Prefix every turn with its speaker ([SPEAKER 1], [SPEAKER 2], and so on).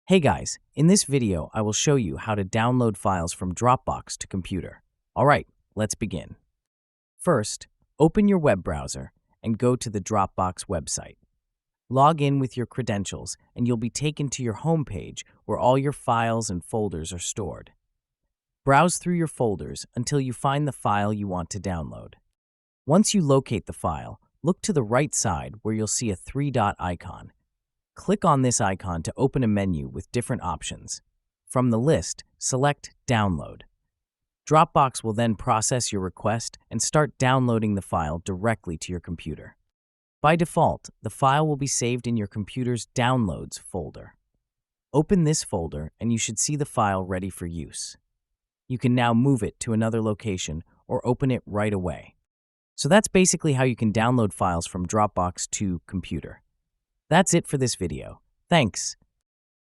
[SPEAKER 1] Hey guys, in this video I will show you how to download files from Dropbox to computer. Alright, let's begin. First, open your web browser and go to the Dropbox website. Log in with your credentials and you'll be taken to your home page where all your files and folders are stored. Browse through your folders until you find the file you want to download. Once you locate the file, look to the right side where you'll see a three-dot icon. Click on this icon to open a menu with different options. From the list, select Download. Dropbox will then process your request and start downloading the file directly to your computer. By default, the file will be saved in your computer's Downloads folder. Open this folder and you should see the file ready for use. You can now move it to another location or open it right away. So that's basically how you can download files from Dropbox to computer. That's it for this video. Thanks.